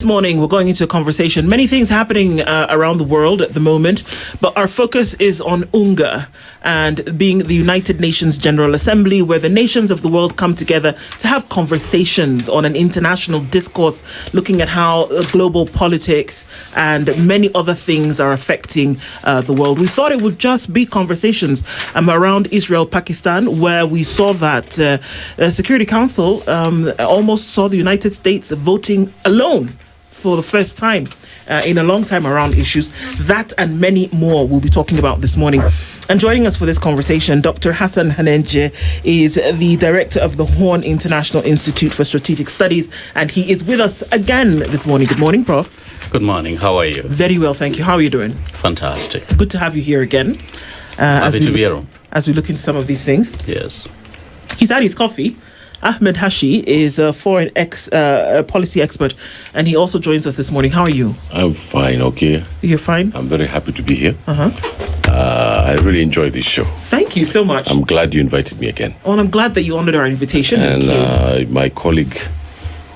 This morning, we're going into a conversation. Many things happening around the world at the moment, but our focus is on UNGA and being the United Nations General Assembly, where the nations of the world come together to have conversations on an international discourse, looking at how global politics and many other things are affecting the world. We thought it would just be conversations around Israel, Pakistan, where we saw that the Security Council almost saw the United States voting alone for the first time in a long time around issues. That and many more we'll be talking about this morning. And joining us for this conversation, Dr. Hassan Khannenje is the director of the Horn International Institute for Strategic Studies, and he is with us again this morning. Good morning, Prof. Good morning. How are you? Very well, thank you. How are you doing? Fantastic. Good to have you here again. Happy to be here. As we look into some of these things. Yes. He's had his coffee. Ahmed Hashi is a foreign policy expert, and he also joins us this morning. How are you? I'm fine, okay. You're fine? I'm very happy to be here. I really enjoy this show. Thank you so much. I'm glad you invited me again. Well, I'm glad that you honored our invitation. And my colleague,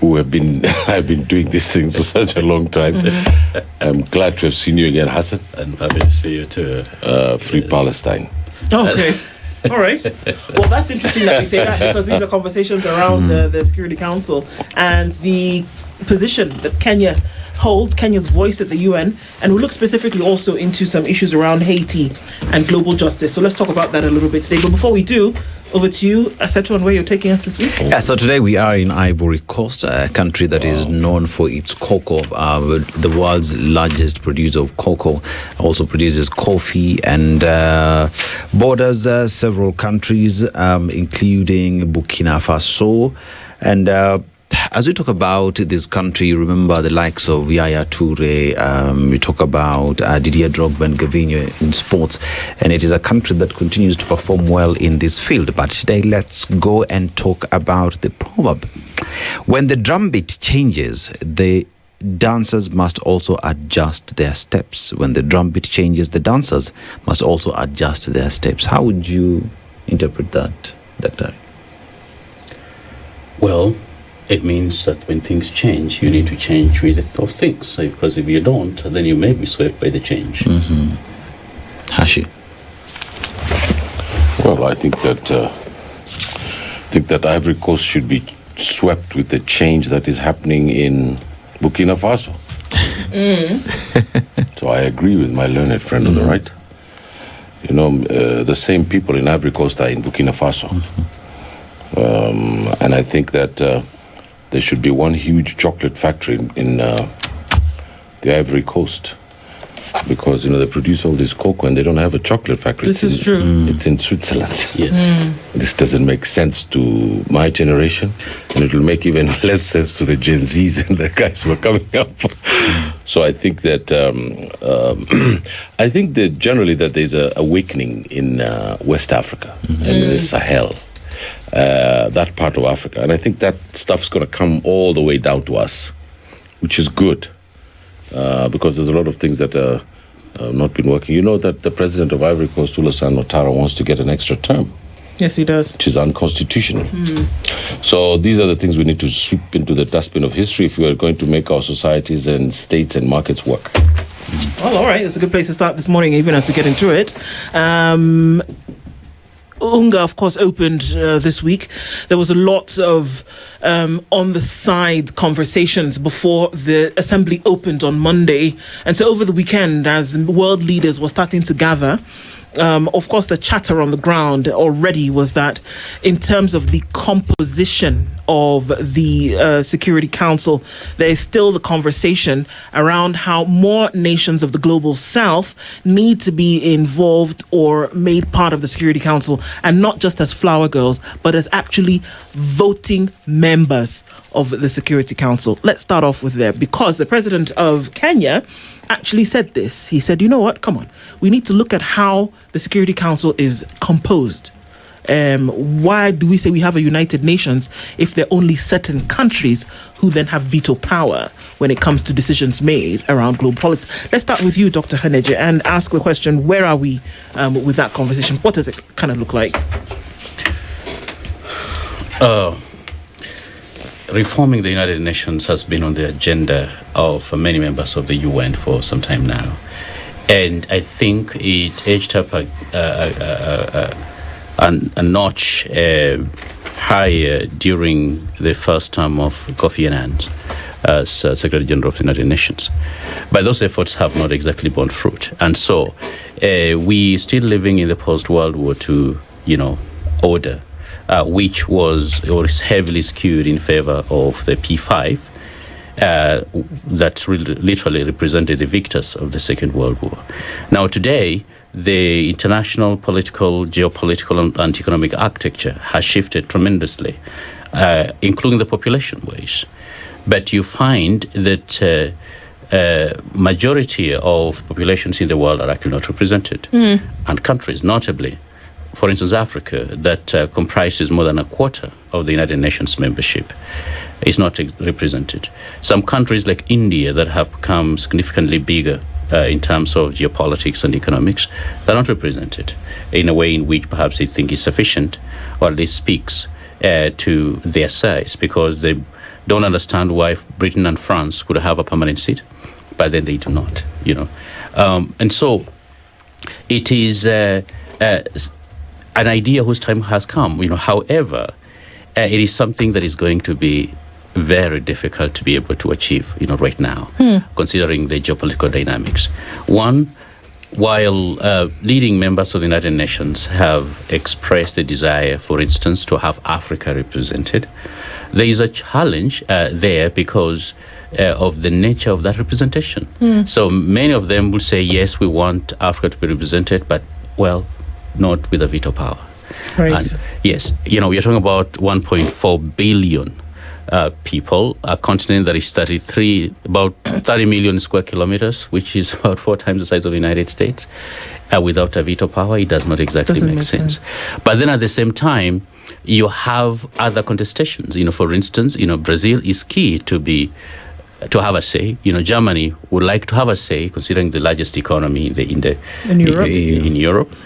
who have been I've been doing this thing for such a long time. I'm glad to have seen you again, Hassan. And happy to see you too. Free Palestine. Okay. All right. Well, that's interesting that you say that, because these are conversations around the Security Council and the position that Kenya holds, Kenya's voice at the UN, and we'll look specifically also into some issues around Haiti and global justice. So let's talk about that a little bit today. But before we do, over to you, Asetu, on where you're taking us this week. Yeah, so today we are in Ivory Coast, a country that is known for its cocoa, the world's largest producer of cocoa, also produces coffee, and borders several countries, including Burkina Faso. And as we talk about this country, you remember the likes of Yaya Toure, we talk about Didier Drogba and Gavinho in sports, and it is a country that continues to perform well in this field. But today, let's go and talk about the proverb. When the drumbeat changes, the dancers must also adjust their steps. When the drumbeat changes, the dancers must also adjust their steps. How would you interpret that, Doctor? Well, it means that when things change, you need to change with those things. So, because if you don't, then you may be swept by the change. Hashi. Well, I think that Ivory Coast should be swept with the change that is happening in Burkina Faso. So I agree with my learned friend on the right. You know, the same people in Ivory Coast are in Burkina Faso. And I think that there should be one huge chocolate factory in the Ivory Coast, because, you know, they produce all this cocoa and they don't have a chocolate factory. This is true. It's in Switzerland. Yes. This doesn't make sense to my generation, and it will make even less sense to the Gen Zs and the guys who are coming up. So I think that generally that there's a awakening in West Africa and in the Sahel. That part of Africa, and I think that stuff's going to come all the way down to us, which is good, because there's a lot of things that are not been working. You know that the president of Ivory Coast, Alassane Ouattara, wants to get an extra term. Yes, he does. Which is unconstitutional. So these are the things we need to sweep into the dustbin of history if we are going to make our societies and states and markets work. Well, all right. It's a good place to start this morning, even as we get into it. UNGA, of course, opened this week. There was a lot of on-the-side conversations before the assembly opened on Monday. And so over the weekend, as world leaders were starting to gather, of course, the chatter on the ground already was that in terms of the composition of the Security Council, there is still the conversation around how more nations of the global south need to be involved or made part of the Security Council, and not just as flower girls, but as actually voting members of the Security Council. Let's start off with there, because the president of Kenya actually said this. He said, you know what, come on, we need to look at how the Security Council is composed. Why do we say we have a United Nations if there are only certain countries who then have veto power when it comes to decisions made around global politics? Let's start with you, Dr. Khannenje, and ask the question, where are we with that conversation? What does it kind of look like? reforming the United Nations has been on the agenda of many members of the UN for some time now. And I think it edged up a notch higher during the first term of Kofi Annan as Secretary General of the United Nations. But those efforts have not exactly borne fruit. And so we still living in the post-World War II, order, which was or is heavily skewed in favor of the P5, that literally represented the victors of the Second World War. Now today, the international political, geopolitical, and economic architecture has shifted tremendously, including the population ways. But you find that majority of populations in the world are actually not represented. And countries, notably, for instance, Africa, that comprises more than a quarter of the United Nations membership, is not represented. Some countries like India that have become significantly bigger in terms of geopolitics and economics, they're not represented in a way in which perhaps they think is sufficient, or at least speaks to their size, because they don't understand why Britain and France could have a permanent seat, but then they do not, And so it is an idea whose time has come, However, it is something that is going to be very difficult to be able to achieve, right now, considering the geopolitical dynamics. One, while leading members of the United Nations have expressed the desire, for instance, to have Africa represented, there is a challenge there because of the nature of that representation. So many of them will say, yes, we want Africa to be represented, but, well, not with a veto power. Right. And yes, we're talking about 1.4 billion people, a continent that is about 30 million square kilometers, which is about 4 times the size of the United States. Without a veto power, it does not exactly make sense. But then at the same time, you have other contestations. For instance, Brazil is key to have a say. Germany would like to have a say, considering the largest economy in Europe.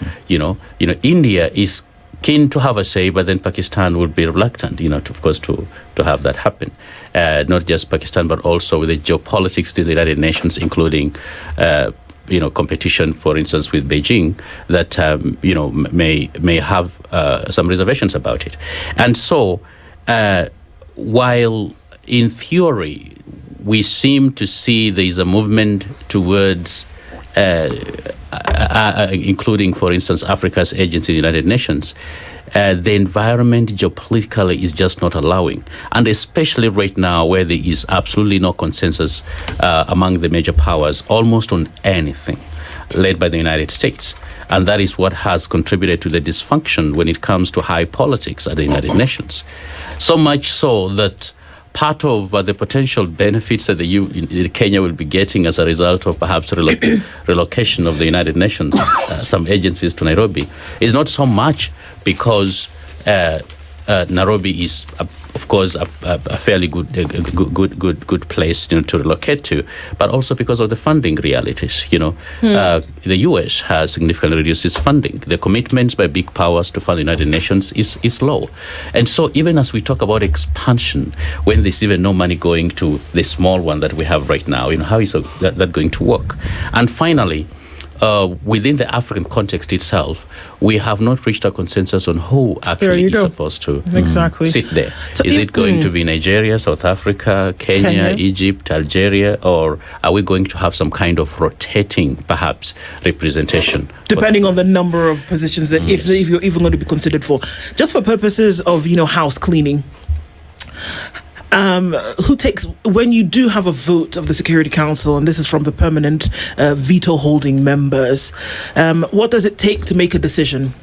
India is keen to have a say, but then Pakistan would be reluctant, to have that happen. Not just Pakistan, but also with the geopolitics within the United Nations, including, competition, for instance, with Beijing, that, may have some reservations about it. And so, while in theory, we seem to see there is a movement towards including, for instance, Africa's agency in the United Nations, the environment geopolitically is just not allowing. And especially right now, where there is absolutely no consensus among the major powers, almost on anything, led by the United States. And that is what has contributed to the dysfunction when it comes to high politics at the United Nations. So much so that part of the potential benefits that Kenya will be getting as a result of perhaps relocation of the United Nations, some agencies to Nairobi, is not so much because Nairobi is, of course, a fairly good place to relocate to, but also because of the funding realities. The U.S. has significantly reduced its funding. The commitments by big powers to fund the United Nations is low, and so even as we talk about expansion, when there's even no money going to the small one that we have right now, how is that going to work? And finally, within the African context itself, we have not reached a consensus on who actually is supposed to sit there. So is it going to be Nigeria, South Africa, Kenya, Egypt, Algeria, or are we going to have some kind of rotating, perhaps, representation? Depending on the number of positions that if you're even going to be considered for. Just for purposes of, house cleaning, who takes, when you do have a vote of the Security Council, and this is from the permanent veto holding members, what does it take to make a decision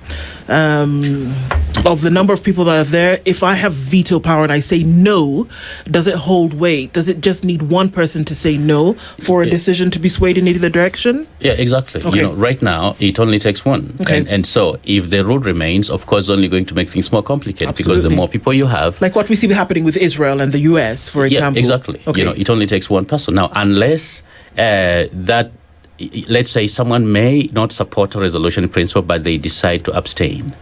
of the number of people that are there? If I have veto power and I say no, does it hold weight? Does it just need one person to say no for a decision to be swayed in either direction? Yeah, exactly. Okay. Right now it only takes one. Okay. And so if the rule remains, of course, it's only going to make things more complicated. Absolutely. Because the more people you have, like what we see happening with Israel and the US, for example. Yeah, exactly. Okay. It only takes one person. Now, unless that let's say someone may not support a resolution in principle, but they decide to abstain,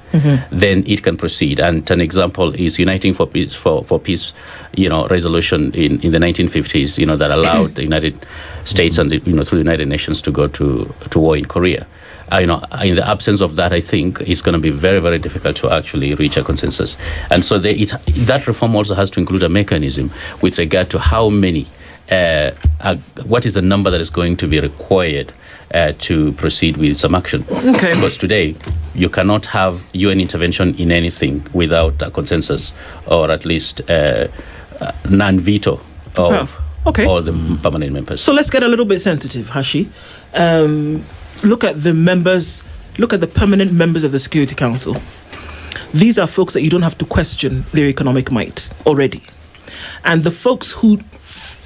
then it can proceed. And an example is Uniting for Peace, for Peace, resolution in the 1950s, that allowed the United States and through the United Nations to go to war in Korea. In the absence of that, I think it's going to be very, very difficult to actually reach a consensus. And so that reform also has to include a mechanism with regard to how many. What is the number that is going to be required to proceed with some action? Okay. Because today, you cannot have UN intervention in anything without a consensus, or at least non-veto of all the permanent members. So let's get a little bit sensitive, Hashi. Look at the members, look at the permanent members of the Security Council. These are folks that you don't have to question their economic might already. And the folks who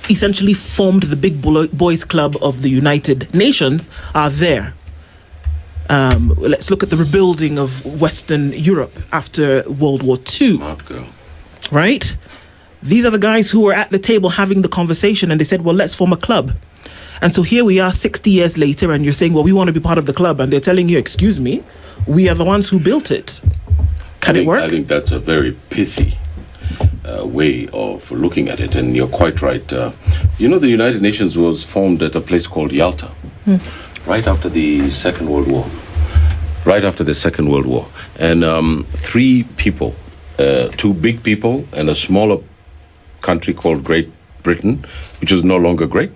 essentially formed the big boys club of the United Nations are there. Let's look at the rebuilding of Western Europe after World War II. Right? These are the guys who were at the table having the conversation, and they said, well, let's form a club. And so here we are 60 years later, and you're saying, well, we want to be part of the club. And they're telling you, excuse me, we are the ones who built it. Can it work? I think that's a very pithy way of looking at it, and you're quite right. The United Nations was formed at a place called Yalta, right after the Second World War. And three people, two big people and a smaller country called Great Britain, which is no longer great.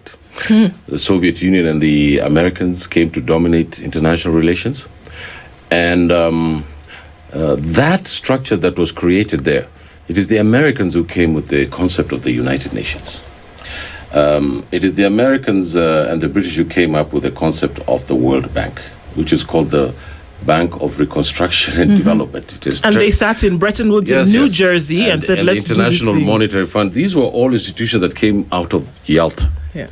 The Soviet Union and the Americans came to dominate international relations. And that structure that was created there, it is the Americans who came with the concept of the United Nations. It is the Americans and the British who came up with the concept of the World Bank, which is called the Bank of Reconstruction and Development. They sat in Bretton Woods in New Jersey and said, let's do this International Monetary Fund. These were all institutions that came out of Yalta. Yeah.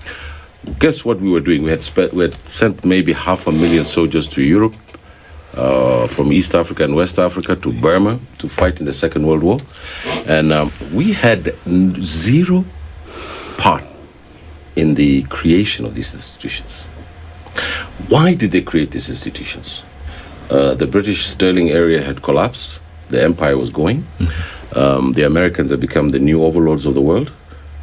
Guess what we were doing? We had sent maybe 500,000 soldiers to Europe, from East Africa and West Africa to Burma to fight in the Second World War. And we had zero part in the creation of these institutions. Why did they create these institutions? The British Sterling area had collapsed. The empire was going. The Americans had become the new overlords of the world,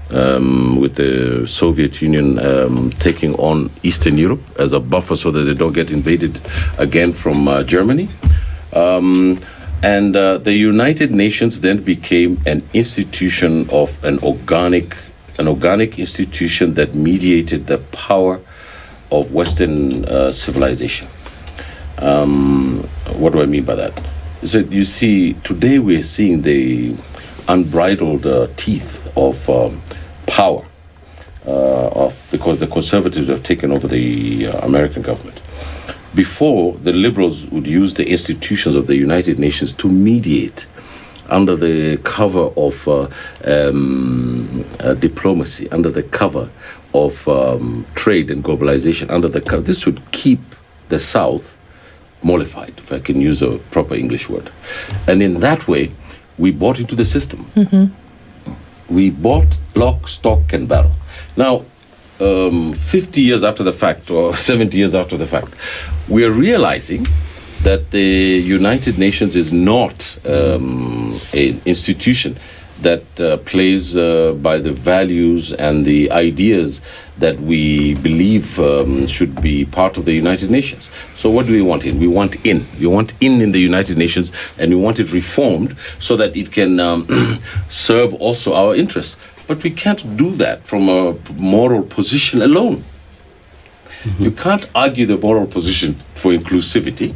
with the Soviet Union taking on Eastern Europe as a buffer so that they don't get invaded again from Germany. And the United Nations then became an institution of an organic institution that mediated the power of Western civilization. What do I mean by that? So you see, today we're seeing the unbridled teeth of power because the conservatives have taken over the American government. Before, the liberals would use the institutions of the United Nations to mediate under the cover of diplomacy, under the cover of trade and globalization, under the cover. This would keep the South mollified, if I can use a proper English word. And in that way, we bought into the system. We bought lock, stock, and barrel. Now, 50 years after the fact, or 70 years after the fact, we are realizing that the United Nations is not an institution that plays by the values and the ideas that we believe should be part of the United Nations. So what do we want in? We want in. We want in the United Nations, and we want it reformed so that it can serve also our interests. But we can't do that from a moral position alone. You can't argue the moral position for inclusivity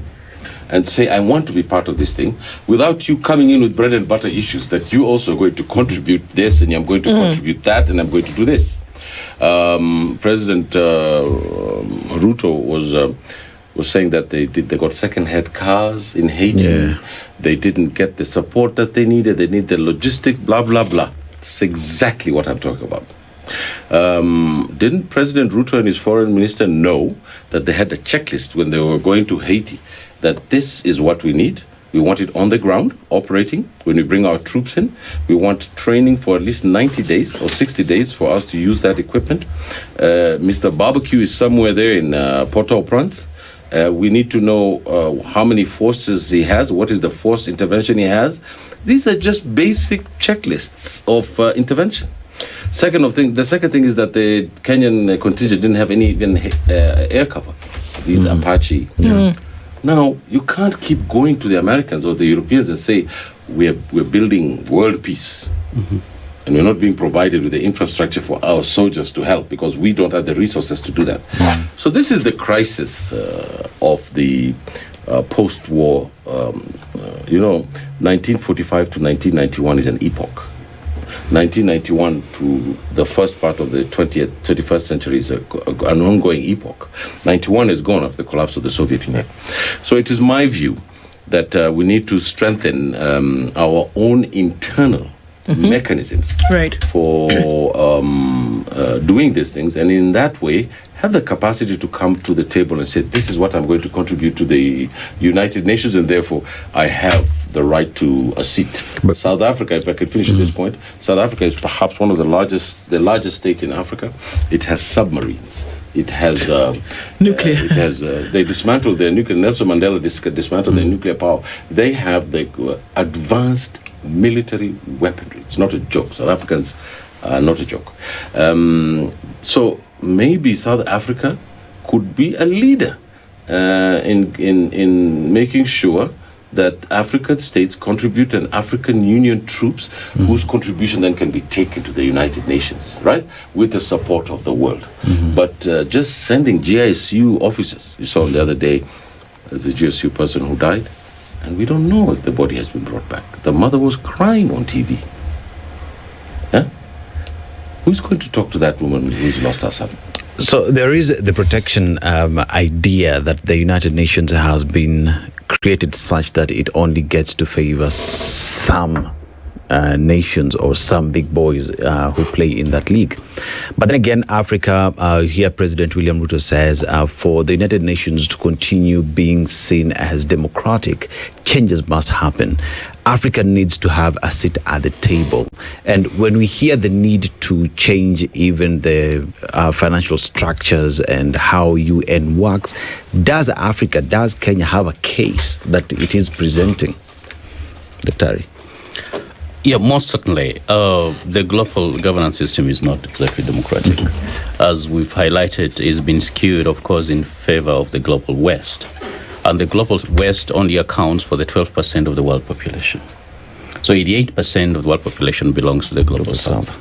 and say, I want to be part of this thing, without you coming in with bread and butter issues that you also are going to contribute this, and I'm going to contribute that, and I'm going to do this. President Ruto was saying that they got second-hand cars in Haiti. Yeah. They didn't get the support that they needed. They need the logistic, blah, blah, blah. That's exactly what I'm talking about. Didn't President Ruto and his foreign minister know that they had a checklist when they were going to Haiti, that this is what we need? We want it on the ground, operating. When we bring our troops in, we want training for at least 90 days or 60 days for us to use that equipment. Mr. Barbecue is somewhere there in Port-au-Prince. We need to know how many forces he has, what is the force intervention he has. These are just basic checklists of intervention. The second thing is that the Kenyan contingent didn't have any even air cover. These Apache. Now, you can't keep going to the Americans or the Europeans and say, we're building world peace. And we're not being provided with the infrastructure for our soldiers to help because we don't have the resources to do that. So this is the crisis of the post-war. 1945 to 1991 is an epoch. 1991 to the first part of the 21st century is an ongoing epoch. 91 is gone after the collapse of the Soviet Union. So it is my view that we need to strengthen our own internal mechanisms for doing these things, and in that way have the capacity to come to the table and say, this is what I'm going to contribute to the United Nations, and therefore I have the right to a seat. But South Africa, if I could finish at this point, South Africa is perhaps one of the largest state in Africa. It has submarines. It has nuclear. They dismantled their nuclear. Nelson Mandela dismantled their nuclear power. They have the advanced military weaponry. It's not a joke. South Africans are not a joke. So maybe South Africa could be a leader in making sure that African states contribute and African Union troops whose contribution then can be taken to the United Nations, right? With the support of the world. But just sending GISU officers, you saw the other day, there's a GSU person who died, and we don't know if the body has been brought back. The mother was crying on TV. Yeah? Who's going to talk to that woman who's lost her son? So there is the protection idea that the United Nations has been created such that it only gets to favor some nations or some big boys who play in that league. But then again, Africa, here President William Ruto says, for the United Nations to continue being seen as democratic, changes must happen. Africa needs to have a seat at the table. And when we hear the need to change even the financial structures and how UN works, does Kenya have a case that it is presenting? Dr. Yeah, most certainly. The global governance system is not exactly democratic. As we've highlighted, it's been skewed, of course, in favor of the global West. And the global West only accounts for the 12% of the world population. So 88% of the world population belongs to the global South.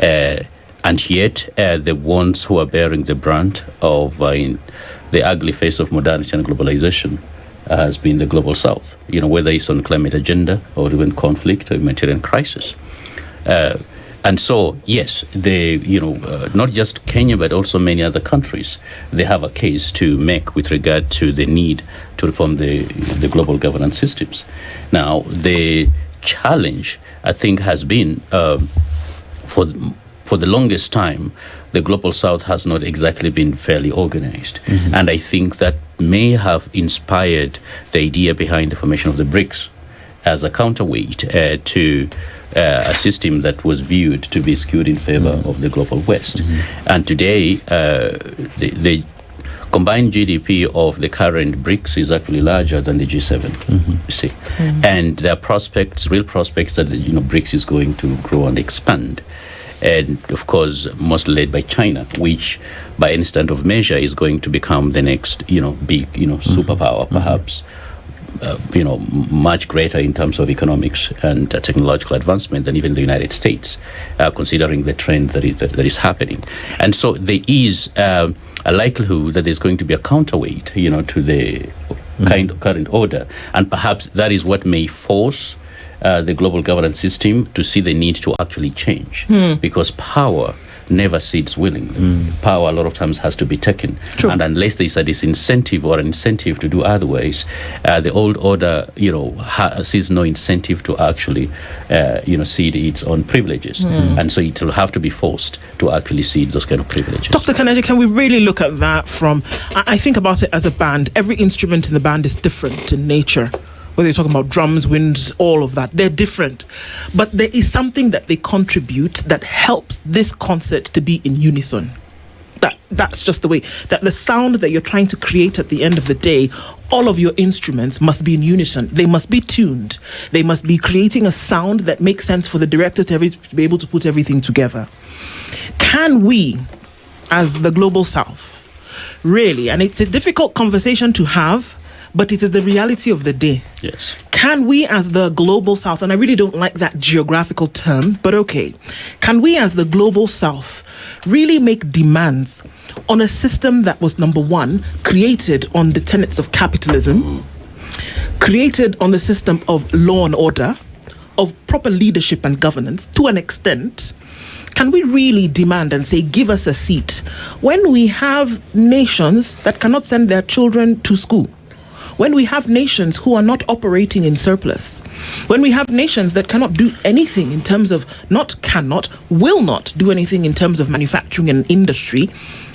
And yet, the ones who are bearing the brunt of the ugly face of modernity and globalization has been the global South, whether it's on climate agenda or even conflict or humanitarian crisis. And so, yes, not just Kenya, but also many other countries, they have a case to make with regard to the need to reform the global governance systems. Now, the challenge, I think, has been for the longest time, the global South has not exactly been fairly organized. And I think that may have inspired the idea behind the formation of the BRICS as a counterweight to a system that was viewed to be skewed in favor of the global West. And today, the combined GDP of the current BRICS is actually larger than the G7, you see. And there are real prospects that BRICS is going to grow and expand. And of course, mostly led by China, which by any standard of measure is going to become the next, big, superpower, perhaps, much greater in terms of economics and technological advancement than even the United States, considering the trend that is happening. And so there is a likelihood that there's going to be a counterweight, to the current order. And perhaps that is what may force the global governance system to see the need to actually change, because power never sits willingly. Power a lot of times has to be taken. True. And unless there is a disincentive or an incentive to do otherwise, the old order, sees no incentive to actually, cede its own privileges. And so it will have to be forced to actually cede those kind of privileges. Dr. Khannenje, can we really look at that from, I think about it as a band. Every instrument in the band is different in nature. whether you're talking about drums, winds, all of that, they're different. But there is something that they contribute that helps this concert to be in unison. That's just the way that the sound that you're trying to create at the end of the day, all of your instruments must be in unison. They must be tuned. They must be creating a sound that makes sense for the director to be able to put everything together. Can we, as the Global South, really, and it's a difficult conversation to have, but it is the reality of the day. Yes. Can we as the Global South, and I really don't like that geographical term, but okay, can we as the Global South really make demands on a system that was, number one, created on the tenets of capitalism, created on the system of law and order, of proper leadership and governance to an extent? Can we really demand and say, give us a seat, when we have nations that cannot send their children to school? When we have nations who are not operating in surplus, when we have nations that cannot do anything in terms of, will not do anything in terms of manufacturing and industry,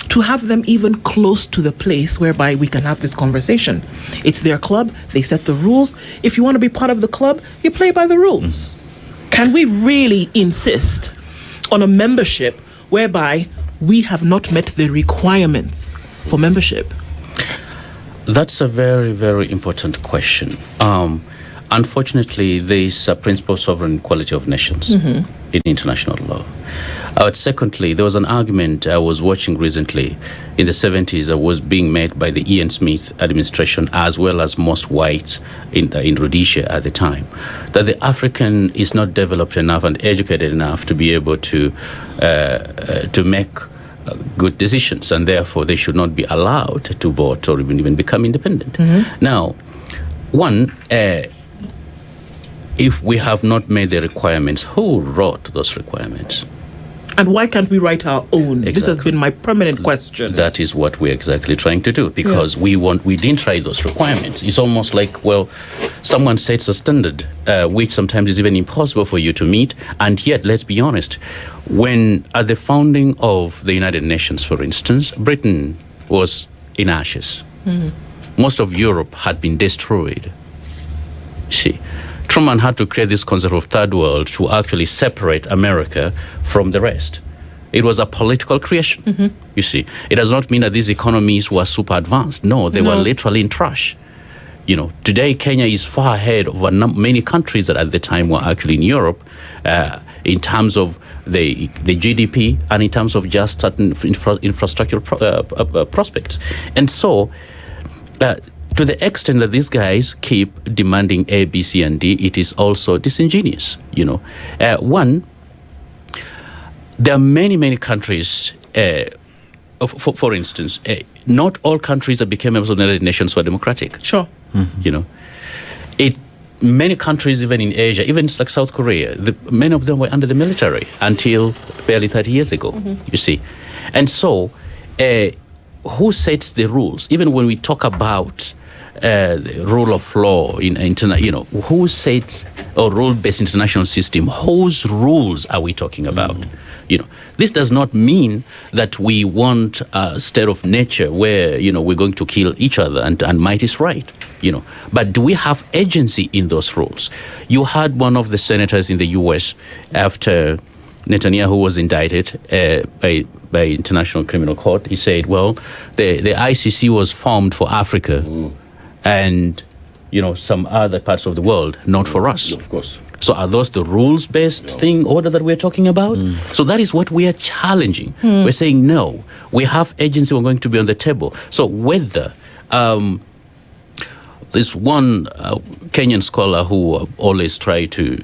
to have them even close to the place whereby we can have this conversation. It's their club, they set the rules. If you want to be part of the club, you play by the rules. Can we really insist on a membership whereby we have not met the requirements for membership? That's a very, very important question. Unfortunately, there is a principle of sovereign equality of nations in international law. Secondly, there was an argument I was watching recently in the 70s that was being made by the Ian Smith administration as well as most whites in Rhodesia at the time, that the African is not developed enough and educated enough to be able to make good decisions, and therefore they should not be allowed to vote or even become independent. Now, one, if we have not made the requirements, who wrote those requirements? And why can't we write our own? Exactly. This has been my permanent question. That is what we're exactly trying to do, because we didn't write those requirements. It's almost like, well, someone sets a standard, which sometimes is even impossible for you to meet. And yet, let's be honest, when at the founding of the United Nations, for instance, Britain was in ashes. Most of Europe had been destroyed. See, Truman had to create this concept of third world to actually separate America from the rest. It was a political creation, you see. It does not mean that these economies were super advanced. No, they were literally in trash. You know, today Kenya is far ahead of many countries that at the time were actually in Europe in terms of the GDP and in terms of just certain infrastructural prospects. And so, to the extent that these guys keep demanding A, B, C, and D, it is also disingenuous. You know, one, there are many countries. For instance, not all countries that became members of the United Nations were democratic. Sure. You know, many countries, even in Asia, even like South Korea, many of them were under the military until barely 30 years ago. You see, and so who sets the rules? Even when we talk about the rule of law in who sets a rule-based international system? Whose rules are we talking about? You know, this does not mean that we want a state of nature where, you know, we're going to kill each other and might is right, you know. But do we have agency in those rules? You had one of the senators in the U.S. after Netanyahu was indicted by International Criminal Court. He said, well, the ICC was formed for Africa and, you know, some other parts of the world, not for us. Of course. So are those the rules-based order that we're talking about? So that is what we are challenging. We're saying, no, we have agency, we're going to be on the table. So whether this one Kenyan scholar who always try to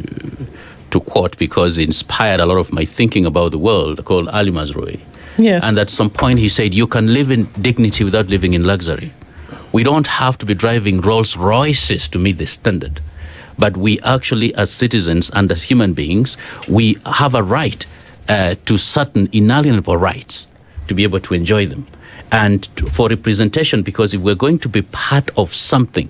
quote because it inspired a lot of my thinking about the world, called Ali Mazrui. Yes. And at some point he said, you can live in dignity without living in luxury. We don't have to be driving Rolls Royces to meet the standard. But we actually, as citizens and as human beings, we have a right to certain inalienable rights to be able to enjoy them. And for representation, because if we're going to be part of something,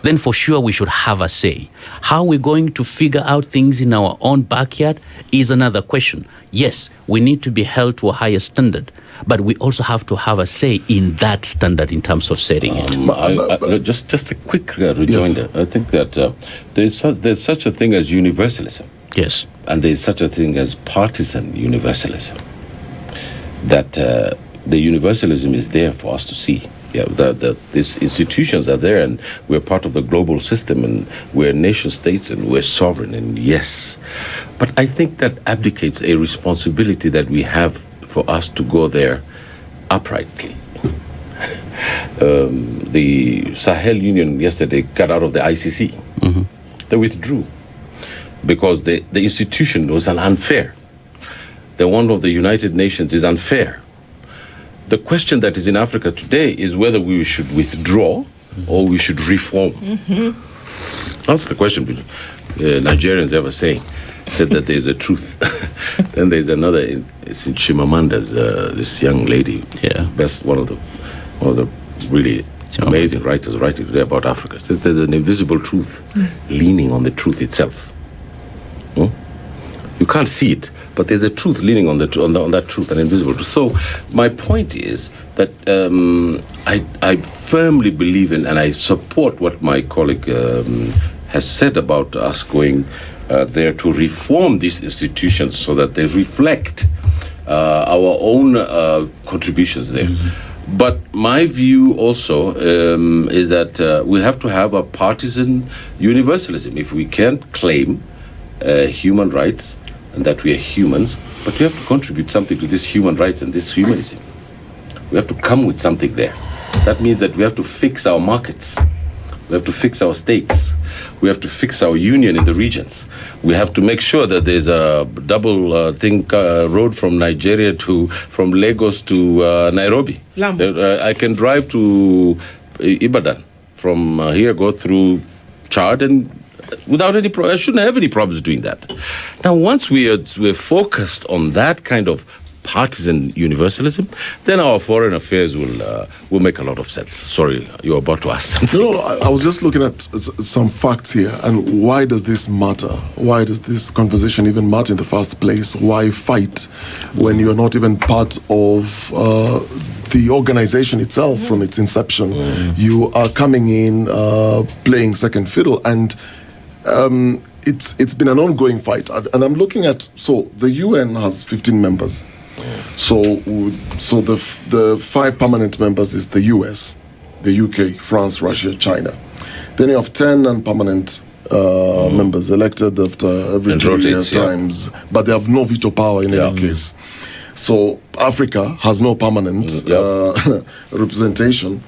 then for sure we should have a say. How we're going to figure out things in our own backyard is another question. Yes, we need to be held to a higher standard, but we also have to have a say in that standard in terms of setting it. Just a quick rejoinder. Yes. I think that there's such a thing as universalism. Yes. And there's such a thing as partisan universalism. That the universalism is there for us to see. Yeah, these institutions are there, and we're part of the global system, and we're nation states, and we're sovereign, and yes. But I think that abdicates a responsibility that we have for us to go there uprightly. The Sahel Union yesterday got out of the ICC. Mm-hmm. They withdrew because the institution was unfair. The one of the United Nations is unfair. The question that is in Africa today is whether we should withdraw or we should reform. Mm-hmm. That's the question Nigerians ever say, that there's a truth. Then there's another, it's in Chimamanda's, this young lady, one of the really amazing writers writing today about Africa. So there's an invisible truth leaning on the truth itself. You can't see it, but there's a truth leaning on that truth, an invisible truth. So my point is that I firmly believe in, and I support what my colleague has said about us going there to reform these institutions so that they reflect our own contributions there. Mm-hmm. But my view also is that we have to have a partisan universalism. If we can't claim human rights and that we are humans, but we have to contribute something to this human rights and this humanism. We have to come with something there. That means that we have to fix our markets. We have to fix our states. We have to fix our union in the regions. We have to make sure that there's a double road from from Lagos to Nairobi. I can drive to Ibadan from here, go through Chad, and without any problem. I shouldn't have any problems doing that. Now, once we're focused on that kind of partisan universalism, then our foreign affairs will make a lot of sense. Sorry, you're about to ask something. No, I was just looking at some facts here, and why does this matter? Why does this conversation even matter in the first place? Why fight when you're not even part of the organization itself from its inception? You are coming in playing second fiddle, and it's been an ongoing fight. And I'm looking at, so the UN has 15 members. So the 5 permanent members is the US, the UK, France, Russia, China. Then you have 10 non-permanent members elected after every 2 years times, but they have no veto power in any case. So Africa has no permanent representation,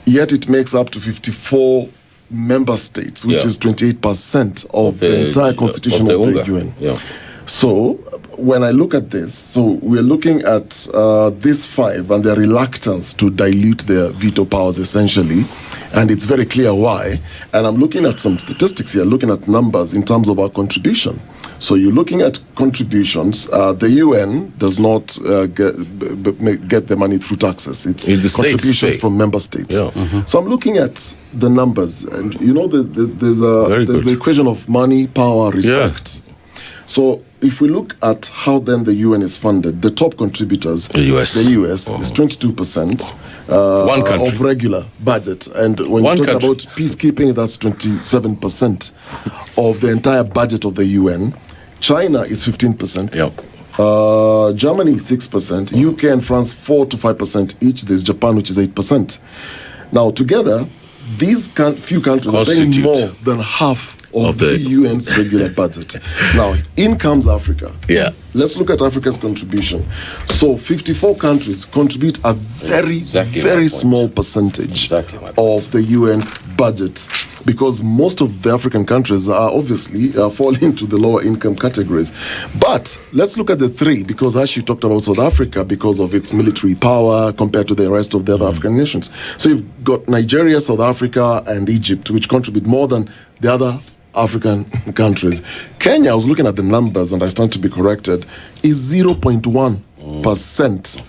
yet it makes up to 54 member states, which is 28% of the entire constitution of the UN. Yeah. So when I look at this, so we're looking at these 5 and their reluctance to dilute their veto powers essentially, and it's very clear why. And I'm looking at some statistics here, looking at numbers in terms of our contribution. So you're looking at contributions. The UN does not get the money through taxes. It's contributions from member states. Yeah. Mm-hmm. So I'm looking at the numbers, and you know, there's the equation of money, power, respect. Yeah. So if we look at how then the UN is funded, the top contributors, the US is 22% of regular budget. And when you talk about peacekeeping, that's 27% of the entire budget of the UN. China is 15%. Yeah. Germany 6%. UK and France 4 to 5% each. There's Japan, which is 8%. Now together, these few countries are paying more than half of the UN's regular budget. Now, in comes Africa. Yeah. Let's look at Africa's contribution. So 54 countries contribute a very small percentage of the UN's budget, because most of the African countries are obviously fall into the lower income categories. But let's look at the 3, because as you talked about South Africa, because of its military power compared to the rest of the other African nations. So you've got Nigeria, South Africa, and Egypt, which contribute more than the other African countries. Kenya, I was looking at the numbers and I stand to be corrected, is 0.1%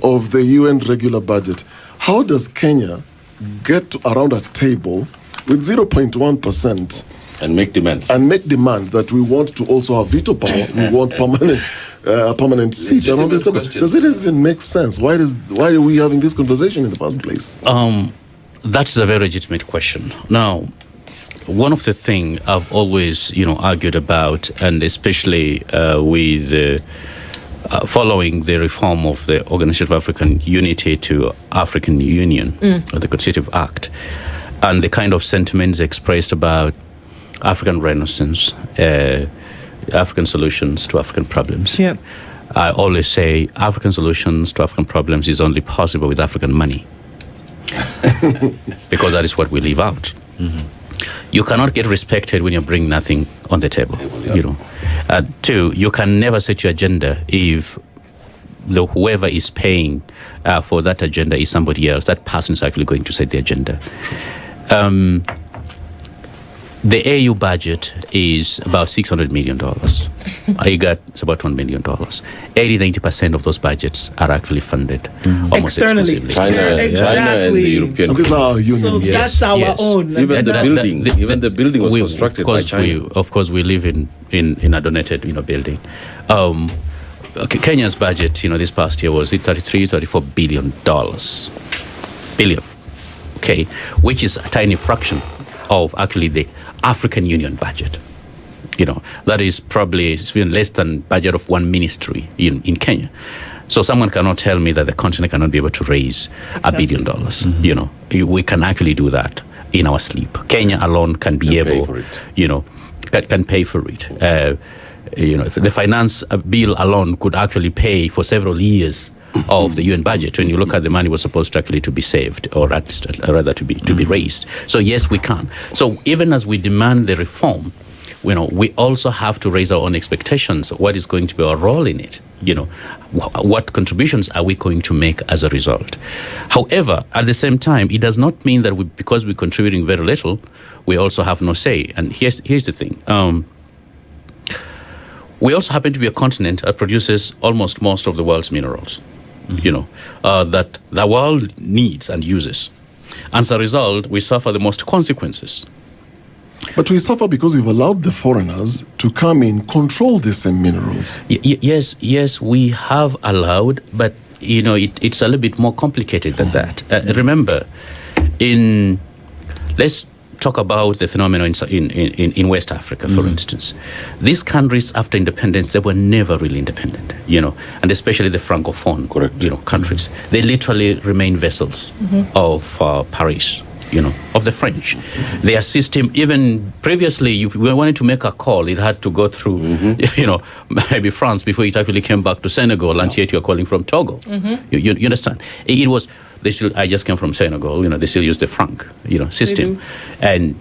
of the UN regular budget. How does Kenya get to around a table with 0.1%. And make demands. And make demand that we want to also have veto power. We want permanent seat and all this stuff. Does it even make sense? Why are we having this conversation in the first place? That is a very legitimate question. Now, one of the things I've always, argued about, and especially with following the reform of the Organization of African Unity to African Union, the Constitutive Act, and the kind of sentiments expressed about African Renaissance, African solutions to African problems. Yeah. I always say African solutions to African problems is only possible with African money. Because that is what we leave out. Mm-hmm. You cannot get respected when you bring nothing on the table. Two, you can never set your agenda if whoever is paying for that agenda is somebody else. That person is actually going to set the agenda. The AU budget is about $600 million. IGAD is about $1 million. 80-90% of those budgets are actually funded almost externally. exclusively. China and the European These are our union. So that's our own. Even the building was constructed by China. Of course, we live in a donated building. Kenya's budget, this past year was $34 billion. Okay, which is a tiny fraction of actually the African Union budget. That is probably even less than budget of one ministry in Kenya. So someone cannot tell me that the continent cannot be able to raise $1 billion. Mm-hmm. We can actually do that in our sleep. Kenya alone can be able, can pay for it. The finance bill alone could actually pay for several years of the UN budget. When you look at the money was supposed to actually to be saved, or at least rather to be raised. So yes, we can. So even as we demand the reform, we also have to raise our own expectations. What is going to be our role in it? What contributions are we going to make as a result? However, at the same time, it does not mean that because we're contributing very little, we also have no say. And here's the thing. We also happen to be a continent that produces almost most of the world's minerals. That the world needs and uses. As a result, we suffer the most consequences. But we suffer because we've allowed the foreigners to come in, control the same minerals. Yes, we have allowed, but it's a little bit more complicated than that. Remember, let's talk about the phenomenon in West Africa, for instance. These countries, after independence, they were never really independent, and especially the Francophone, countries. They literally remain vessels of Paris, of the French. Their system, even previously, if we wanted to make a call, it had to go through, maybe France before it actually came back to Senegal, and yet you're calling from Togo. You understand? It was... I just came from Senegal. They still use the franc, system, and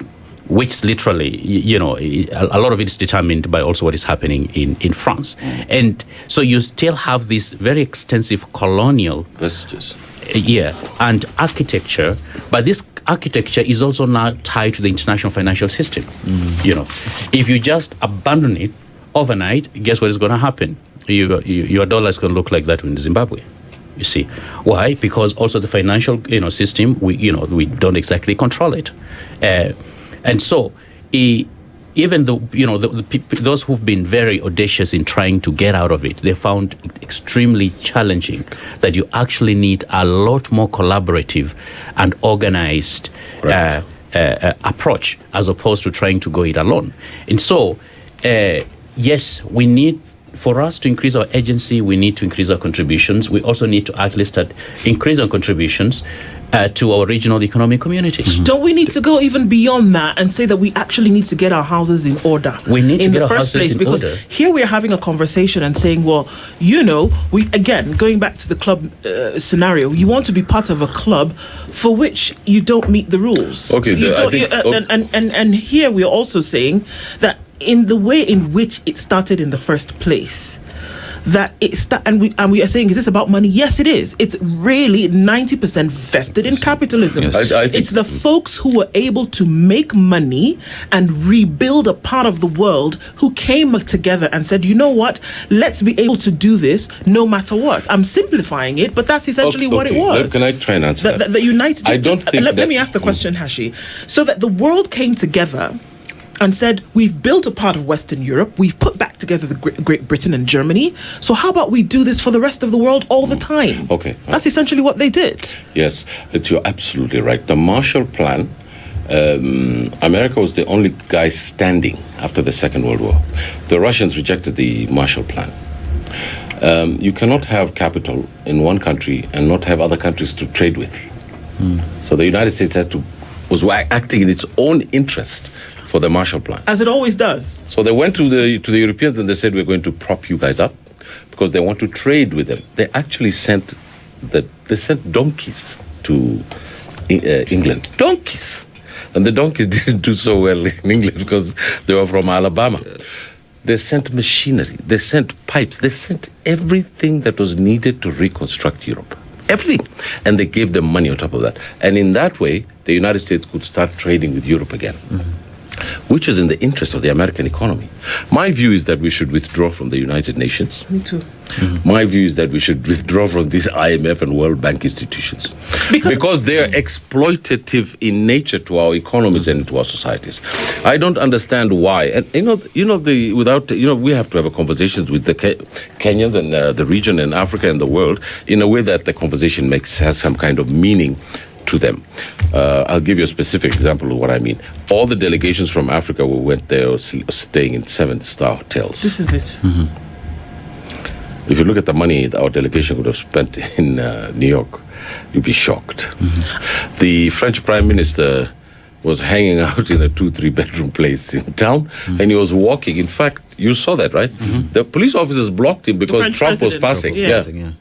which literally, a lot of it is determined by also what is happening in France, and so you still have this very extensive colonial vestiges, and architecture. But this architecture is also now tied to the international financial system. If you just abandon it overnight, guess what is going to happen? Your dollar is going to look like that in Zimbabwe. You see, why? Because also the financial, system, we don't exactly control it, and so even though those who've been very audacious in trying to get out of it, they found it extremely challenging. That you actually need a lot more collaborative and organized approach as opposed to trying to go it alone. And so, yes, we need. For us to increase our agency, we need to increase our contributions. We also need to actually start increasing our contributions to our regional economic communities. Don't we need to go even beyond that and say that we actually need to get our houses in order? We need to get our houses in order. Because here we're having a conversation and saying, well, we again, going back to the club scenario, you want to be part of a club for which you don't meet the rules. And here we're also saying that in the way in which it started in the first place, that and we are saying, is this about money? Yes, it is. It's really 90% vested in capitalism. Yes. I think it's the folks who were able to make money and rebuild a part of the world who came together and said, you know what, let's be able to do this no matter what. I'm simplifying it, but that's essentially what it was. Can I try and answer that? The United. I don't think let that- me ask the question, Hashi. So that the world came together and said, we've built a part of Western Europe, we've put back together the Great Britain and Germany, so how about we do this for the rest of the world all the time? Okay. That's essentially what they did. Yes, you're absolutely right. The Marshall Plan, America was the only guy standing after the Second World War. The Russians rejected the Marshall Plan. You cannot have capital in one country and not have other countries to trade with. So the United States was acting in its own interest for the Marshall Plan. As it always does. So they went to the Europeans and they said, we're going to prop you guys up because they want to trade with them. They actually sent donkeys to England. Donkeys. And the donkeys didn't do so well in England because they were from Alabama. They sent machinery, they sent pipes, they sent everything that was needed to reconstruct Europe. Everything. And they gave them money on top of that. And in that way, the United States could start trading with Europe again. Which is in the interest of the American economy. My view is that we should withdraw from the United Nations. Me too. My view is that we should withdraw from these IMF and World Bank institutions. Because they are exploitative in nature to our economies and to our societies. I don't understand why. And we have to have a conversations with the Kenyans and the region and Africa and the world in a way that the conversation has some kind of meaning to them. I'll give you a specific example of what I mean. All the delegations from Africa who went there were staying in 7-star hotels. This is it. If you look at the money our delegation would have spent in New York, you'd be shocked. The French Prime Minister was hanging out in a 2-3 bedroom place in town, and he was walking. In fact, you saw that, right? The police officers blocked him because Trump was passing. They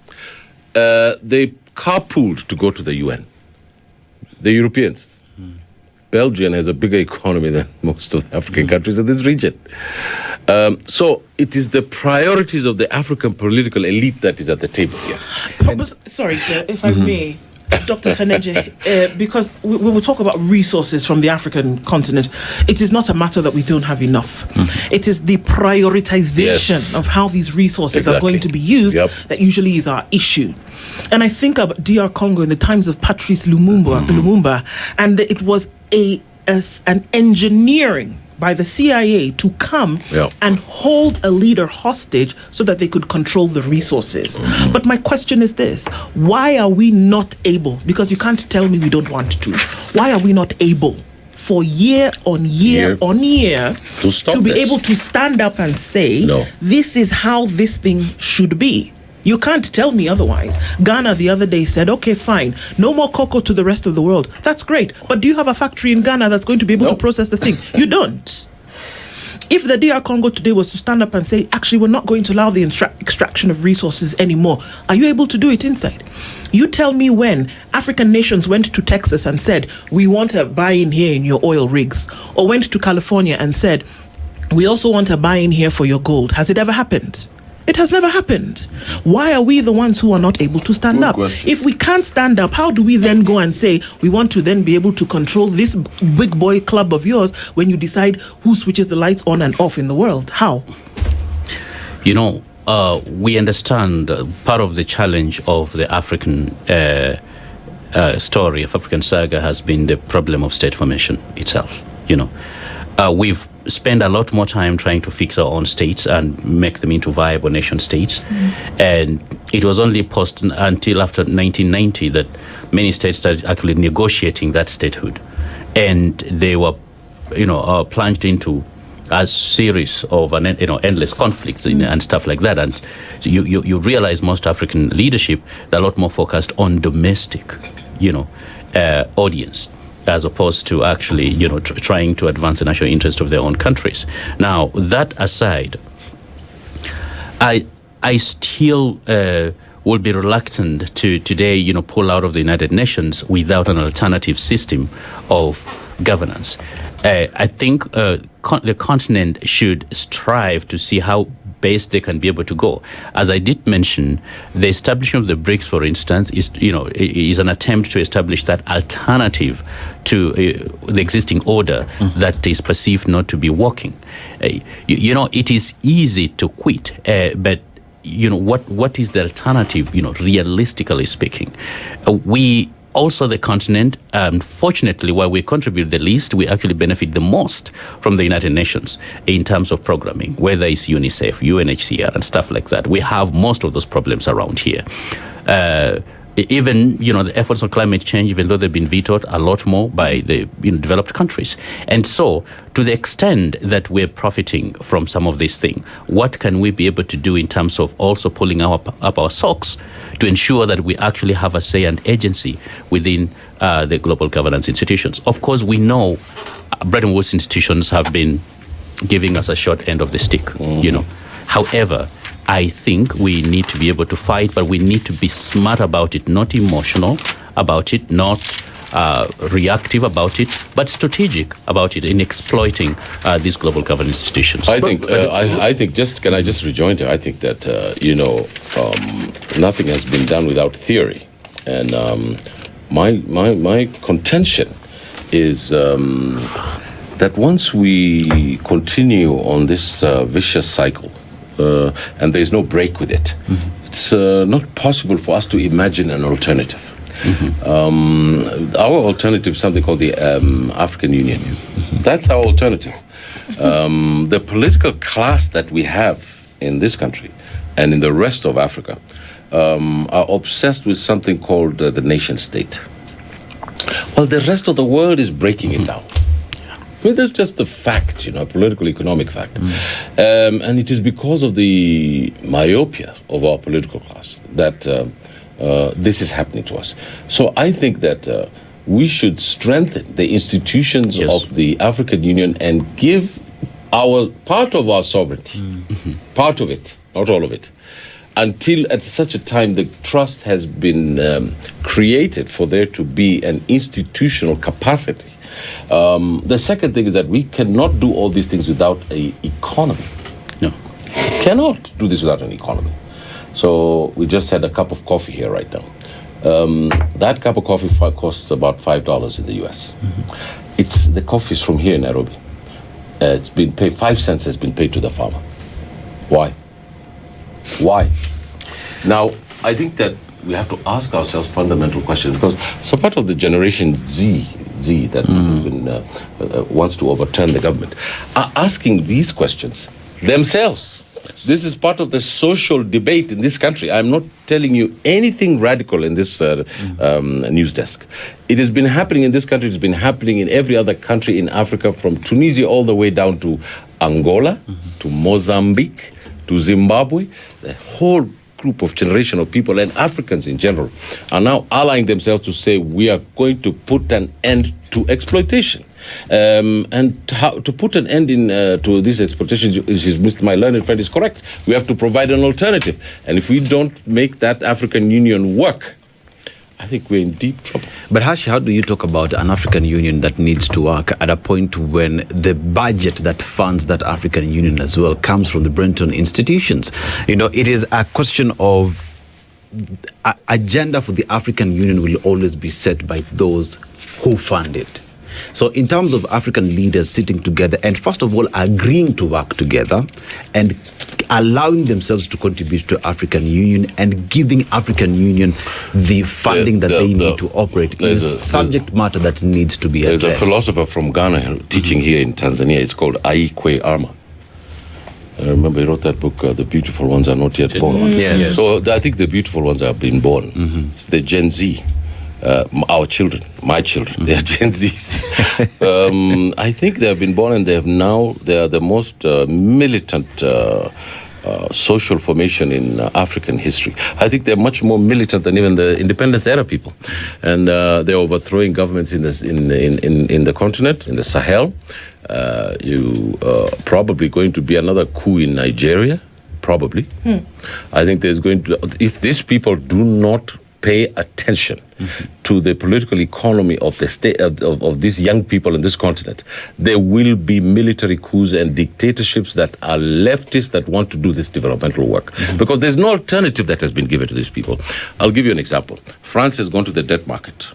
carpooled to go to the UN. The Europeans. Belgium has a bigger economy than most of the African countries in this region. So it is the priorities of the African political elite that is at the table here. Sorry, if I may, Dr. Khannenje, because we will talk about resources from the African continent. It is not a matter that we don't have enough. It is the prioritization of how these resources are going to be used that usually is our issue. And I think about DR Congo in the times of Patrice Lumumba, and it was an engineering by the CIA to come and hold a leader hostage so that they could control the resources. But my question is this: why are we not able, because you can't tell me we don't want to, why are we not able for year on year to be able to stand up and say, this is how this thing should be? You can't tell me otherwise. Ghana the other day said, okay, fine, no more cocoa to the rest of the world. That's great. But do you have a factory in Ghana that's going to be able to process the thing? You don't. If the DR Congo today was to stand up and say, actually, we're not going to allow the extraction of resources anymore, are you able to do it inside? You tell me when African nations went to Texas and said, we want a buy-in here in your oil rigs, or went to California and said, we also want a buy-in here for your gold. Has it ever happened? It has never happened. Why are we the ones who are not able to stand up? If we can't stand up, how do we then go and say we want to then be able to control this big boy club of yours when you decide who switches the lights on and off in the world? How? We understand part of the challenge of the African story of African saga has been the problem of state formation itself. We've spent a lot more time trying to fix our own states and make them into viable nation states. And it was only until after 1990 that many states started actually negotiating that statehood. And they were, plunged into a series of endless conflicts and stuff like that. And you realize most African leadership, they're a lot more focused on domestic, audience, as opposed to actually, trying to advance the national interest of their own countries. Now, that aside, I still will be reluctant to today, pull out of the United Nations without an alternative system of governance. I think the continent should strive to see how base they can be able to go. As I did mention, the establishment of the BRICS, for instance, is an attempt to establish that alternative to the existing order that is perceived not to be working. It is easy to quit, but what is the alternative? Realistically speaking, we. Also, the continent, fortunately, while we contribute the least, we actually benefit the most from the United Nations in terms of programming, whether it's UNICEF, UNHCR, and stuff like that. We have most of those problems around here. Even, the efforts on climate change, even though they've been vetoed a lot more by the developed countries. And so, to the extent that we're profiting from some of these things, what can we be able to do in terms of also pulling up our socks to ensure that we actually have a say and agency within the global governance institutions? Of course, we know Bretton Woods institutions have been giving us a short end of the stick, However, I think we need to be able to fight, but we need to be smart about it, not emotional about it, not reactive about it, but strategic about it in exploiting these gllocal governance institutions. I think, can I just rejoin there? I think that, nothing has been done without theory. And my contention is that once we continue on this vicious cycle, and there's no break with it, it's not possible for us to imagine an alternative. Our alternative is something called the African Union. That's our alternative. The political class that we have in this country and in the rest of Africa are obsessed with something called the nation state. Well, the rest of the world is breaking it down. I mean, that's just the fact, political economic fact. And it is because of the myopia of our political class that this is happening to us. So I think that we should strengthen the institutions of the African Union and give our part of our sovereignty, part of it, not all of it, until at such a time the trust has been created for there to be an institutional capacity. The second thing is that we cannot do all these things without an economy. No. Cannot do this without an economy. So we just had a cup of coffee here right now. That cup of coffee costs about $5 in the US. It's the coffee's from here in Nairobi. It's been paid, 5 cents has been paid to the farmer. Why? Now, I think that we have to ask ourselves fundamental questions, because some part of the Generation Z that wants to overturn the government are asking these questions themselves. This is part of the social debate in this country. I'm not telling you anything radical in this news desk. It has been happening in this country. It's been happening in every other country in Africa, from Tunisia all the way down to Angola, to Mozambique, to Zimbabwe. The whole group of generation of people, and Africans in general, are now allying themselves to say we are going to put an end to exploitation. And how to put an end to this exploitation is, my learned friend is correct. We have to provide an alternative. And if we don't make that African Union work, I think we're in deep trouble. But Hashi, how do you talk about an African Union that needs to work at a point when the budget that funds that African Union as well comes from the Bretton institutions? It is a question of agenda for the African Union will always be set by those who fund it. So in terms of African leaders sitting together and first of all agreeing to work together and allowing themselves to contribute to African Union and giving African Union the funding that they need to operate is a subject matter that needs to be addressed. There's a philosopher from Ghana teaching here in Tanzania. It's called Aikwe Arma. I remember he wrote that book, The Beautiful Ones Are Not Yet Born. Yes. So I think the beautiful ones have been born. It's the Gen Z. Our children, my children, they are Gen Zs. I think they have been born, and they are the most militant social formation in African history. I think they're much more militant than even the independence era people, and they're overthrowing governments in the continent, in the Sahel. Probably going to be another coup in Nigeria. Probably. I think there's going to, if these people do not pay attention to the political economy of the state of these young people in this continent, there will be military coups and dictatorships that are leftists that want to do this developmental work. Because there's no alternative that has been given to these people. I'll give you an example. France has gone to the debt market.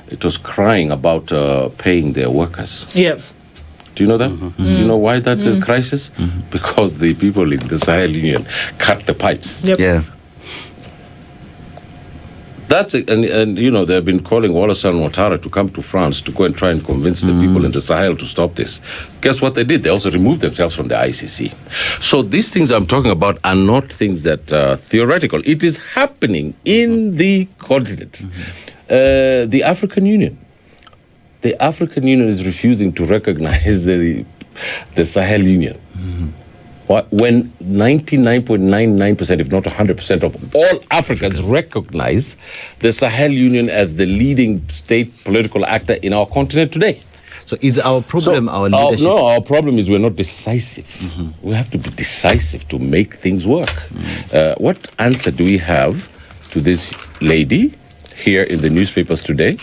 It was crying about paying their workers. Yeah. Do you know that? Do you know why that's a crisis? Because the people in the Sahel Union cut the pipes. Yep. Yeah. That's it. And you know, they've been calling Alassane Ouattara to come to France to go and try and convince the people in the Sahel to stop this. Guess what they did? They also removed themselves from the ICC. So these things I'm talking about are not things that are theoretical. It is happening in the continent. The African Union. The African Union is refusing to recognize the Sahel Union. When 99.99%, if not 100% of all Africans recognize the Sahel Union as the leading state political actor in our continent today. So is our problem our leadership? No, our problem is we're not decisive. We have to be decisive to make things work. What answer do we have to this lady here in the newspapers today,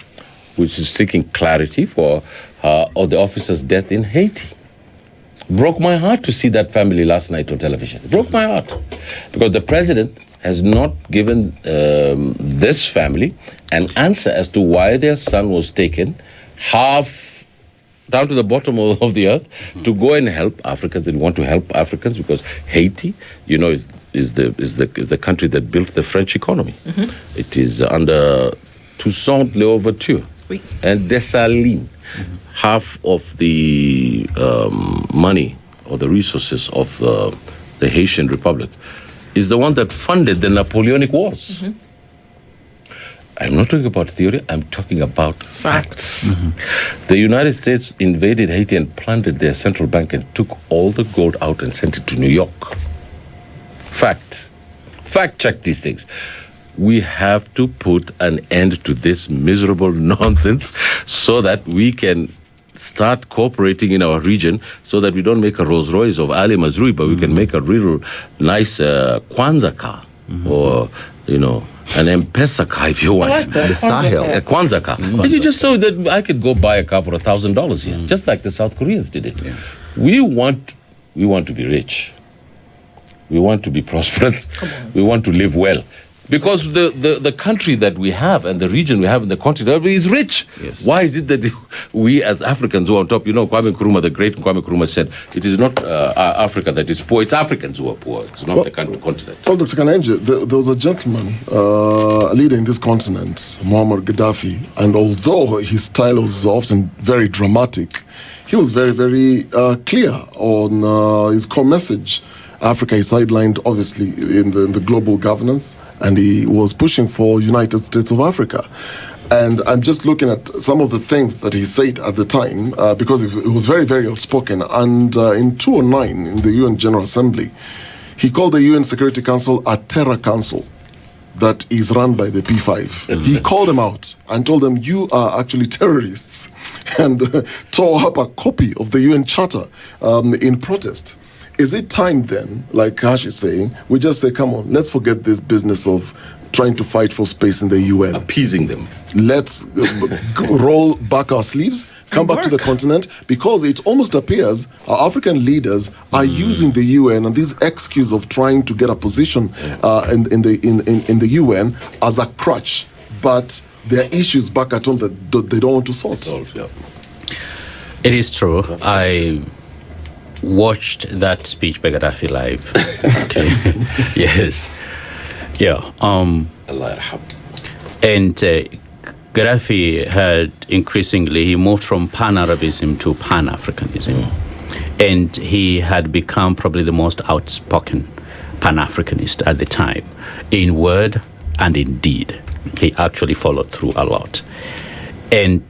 which is seeking clarity for the officer's death in Haiti? Broke my heart to see that family last night on television. Broke my heart. Because the president has not given this family an answer as to why their son was taken half down to the bottom of the earth to go and help Africans. And we want to help Africans because Haiti, you know, is the country that built the French economy. It is under Toussaint Louverture and Dessalines. Half of the money or the resources of the Haitian Republic is the one that funded the Napoleonic Wars. I'm not talking about theory, I'm talking about facts. The United States invaded Haiti and plundered their central bank and took all the gold out and sent it to New York. Fact. Fact check these things. We have to put an end to this miserable nonsense so that we can start cooperating in our region so that we don't make a Rolls Royce of Ali Mazrui, but we can make a real nice Kwanzaa car or, you know, an M-Pesa car if you want. The Sahel. A Kwanzaa car. And you just saw that I could go buy a car for $1,000 here, just like the South Koreans did it. We want to be rich. We want to be prosperous. We want to live well. Because the country that we have and the region we have in the continent is rich. Yes. Why is it that we as Africans who are on top, you know, Kwame Nkrumah, the great Kwame Nkrumah said, it is not Africa that is poor, it's Africans who are poor. It's not the continent. Well, Dr. Khannenje, there was a gentleman, a leader in this continent, Muammar Gaddafi, and although his style was often very dramatic, he was very, very clear on his core message. Africa is sidelined, obviously, in the global governance, and he was pushing for United States of Africa. And I'm just looking at some of the things that he said at the time, because it was very, very outspoken. And in 2009, in the UN General Assembly, he called the UN Security Council a terror council that is run by the P5. He called them out and told them, you are actually terrorists, and tore up a copy of the UN Charter in protest. Is it time then, like Hash is saying, we just say, come on, let's forget this business of trying to fight for space in the UN. Appeasing them. Let's roll back our sleeves, come back to the continent, because it almost appears our African leaders are using the UN and this excuse of trying to get a position in the UN as a crutch. But there are issues back at home that they don't want to sort. It is true. I watched that speech by Gaddafi live. Okay. Yes. Yeah. And Gaddafi had increasingly, he moved from Pan-Arabism to Pan-Africanism. And he had become probably the most outspoken Pan-Africanist at the time, in word and in deed. He actually followed through a lot. And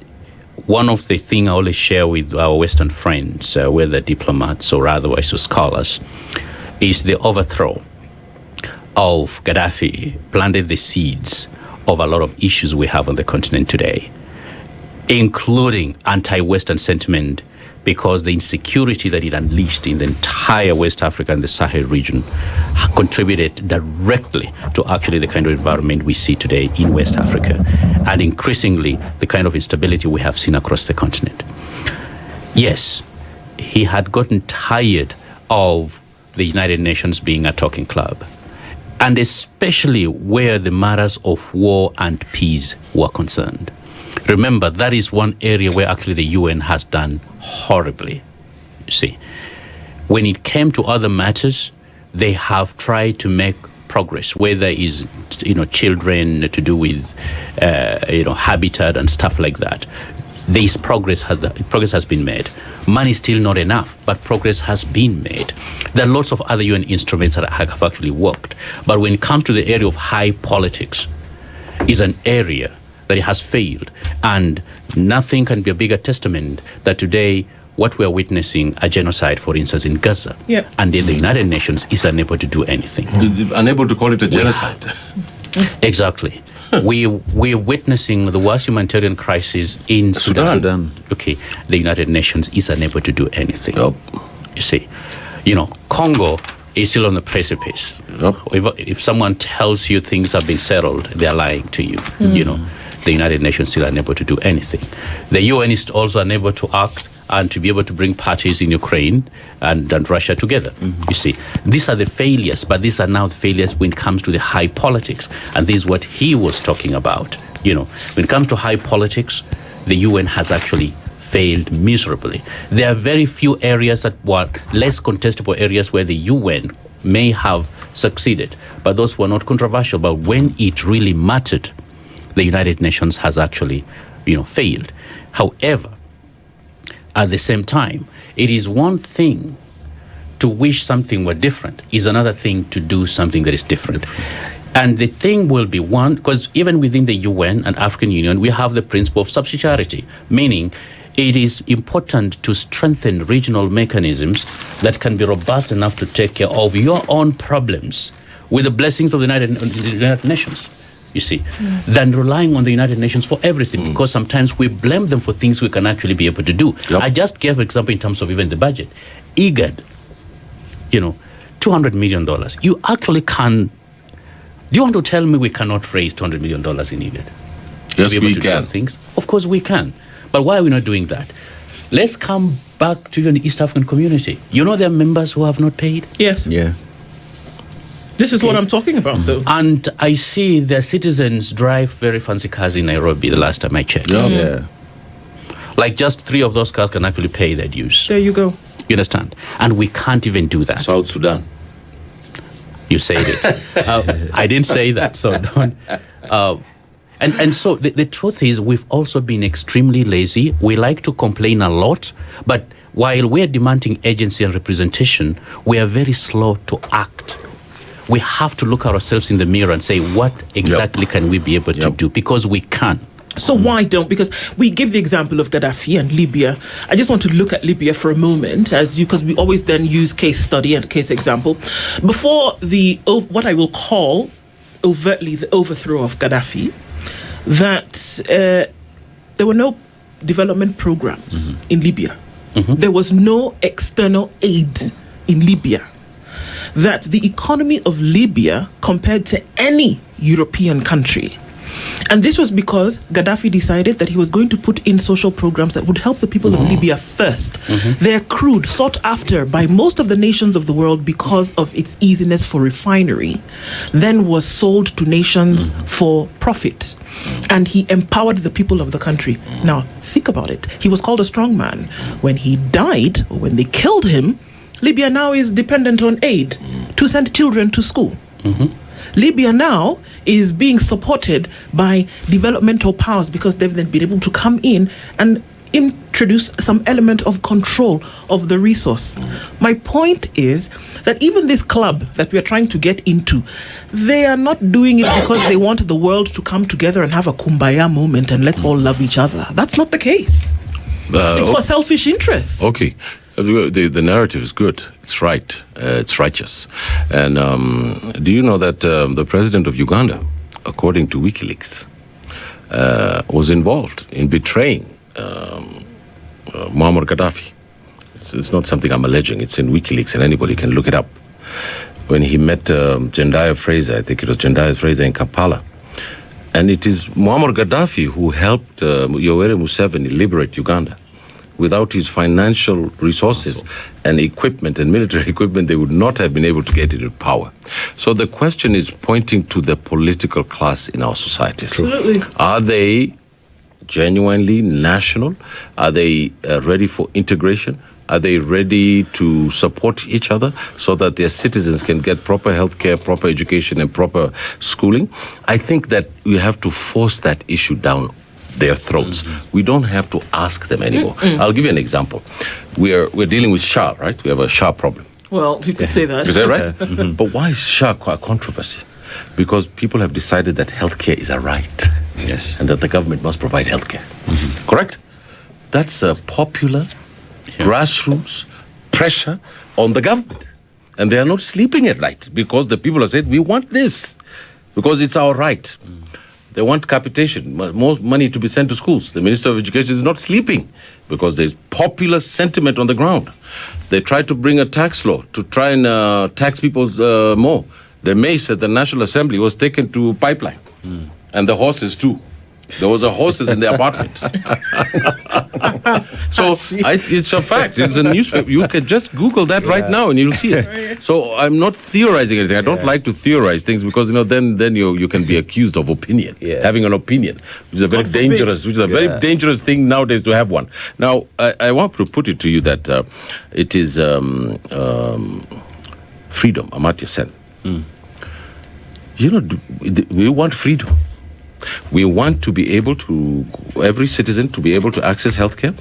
one of the things I always share with our Western friends, whether diplomats or otherwise or scholars, is the overthrow of Gaddafi planted the seeds of a lot of issues we have on the continent today, including anti-Western sentiment because the insecurity that it unleashed in the entire West Africa and the Sahel region contributed directly to actually the kind of environment we see today in West Africa, and increasingly the kind of instability we have seen across the continent. Yes, he had gotten tired of the United Nations being a talking club, and especially where the matters of war and peace were concerned. Remember, that is one area where actually the UN has done horribly. You see, when it came to other matters, they have tried to make progress, whether it's children to do with habitat and stuff like that. This progress has been made. Money is still not enough, but progress has been made. There are lots of other UN instruments that have actually worked, but when it comes to the area of high politics, is an area that it has failed, and nothing can be a bigger testament that today what we are witnessing, a genocide, for instance, in Gaza, and then the United Nations is unable to do anything. Unable to call it a genocide. Exactly. We're witnessing the worst humanitarian crisis in Sudan. Okay, the United Nations is unable to do anything. Yep. You see, Congo is still on the precipice. Yep. If someone tells you things have been settled, they're lying to you. The United Nations still unable to do anything. The UN is also unable to act and to be able to bring parties in Ukraine and Russia together. You see, these are the failures, but these are now the failures when it comes to the high politics. And this is what he was talking about. When it comes to high politics, the UN has actually failed miserably. There are very few areas that were less contestable areas where the UN may have succeeded, but those were not controversial. But when it really mattered, the United Nations has actually, failed. However, at the same time, it is one thing to wish something were different, is another thing to do something that is different. And the thing will be one, because even within the UN and African Union, we have the principle of subsidiarity, meaning it is important to strengthen regional mechanisms that can be robust enough to take care of your own problems with the blessings of the United Nations. You see, than relying on the United Nations for everything, because sometimes we blame them for things we can actually be able to do. Yep. I just gave an example in terms of even the budget. IGAD, $200 million. You actually can. Do you want to tell me we cannot raise $200 million in IGAD? Yes, to be able we to can. do things? Of course we can. But why are we not doing that? Let's come back to the East African community. There are members who have not paid? Yes. Yeah. This is what I'm talking about, though. And I see their citizens drive very fancy cars in Nairobi the last time I checked. Yeah. Like just 3 of those cars can actually pay their dues. There you go. You understand? And we can't even do that. South Sudan. You said it. I didn't say that, so don't. And so the truth is, we've also been extremely lazy. We like to complain a lot, but while we're demanding agency and representation, we are very slow to act. We have to look at ourselves in the mirror and say, what exactly can we be able to do? Because we can. So why don't? Because we give the example of Gaddafi and Libya. I just want to look at Libya for a moment, because we always then use case study and case example. Before what I will call overtly the overthrow of Gaddafi, that there were no development programs in Libya. There was no external aid in Libya. That the economy of Libya compared to any European country. And this was because Gaddafi decided that he was going to put in social programs that would help the people of Libya first. They're crude, sought after by most of the nations of the world because of its easiness for refinery, then was sold to nations for profit. And he empowered the people of the country. Now, think about it. He was called a strong man. When he died, or when they killed him, Libya now is dependent on aid to send children to school. Libya now is being supported by developmental powers because they've then been able to come in and introduce some element of control of the resource. My point is that even this club that we are trying to get into, they are not doing it because they want the world to come together and have a kumbaya moment and let's all love each other. That's not the case. It's for selfish interests. Okay. The narrative is good. It's right. It's righteous. And do you know that the president of Uganda, according to WikiLeaks, was involved in betraying Muammar Gaddafi It's not something I'm alleging. It's in WikiLeaks, and anybody can look it up. When he met Jendaya Fraser, I think it was Jendaya Fraser in Kampala. And it is Muammar Gaddafi who helped Yoweri Museveni liberate Uganda. Without his financial resources and equipment and military equipment, they would not have been able to get into power. So the question is pointing to the political class in our societies. Absolutely. Are they genuinely national? Are they ready for integration? Are they ready to support each other so that their citizens can get proper healthcare, proper education, and proper schooling? I think that we have to force that issue down their throats. We don't have to ask them anymore. I'll give you an example. We're dealing with SHA, right? We have a SHA problem. Well, you could say that. Is that right? But why is SHA a controversy? Because people have decided that healthcare is a right. Yes. And that the government must provide healthcare. Correct? That's a popular grassroots pressure on the government. And they are not sleeping at night because the people have said, we want this because it's our right. They want capitation, more money to be sent to schools. The Minister of Education is not sleeping because there's popular sentiment on the ground. They tried to bring a tax law to try and tax people more. The mace at the National Assembly was taken to pipeline. And the horses too. There was a horses in the apartment. So it's a fact. It's a newspaper. You can just Google that right now and you'll see it. So I'm not theorizing anything. I don't like to theorize things because then you can be accused of opinion, having an opinion, which is a very very dangerous thing nowadays to have one. Now I want to put it to you that it is freedom, Amartya Sen. You know, we want freedom. We want to be able to, every citizen to be able to access healthcare,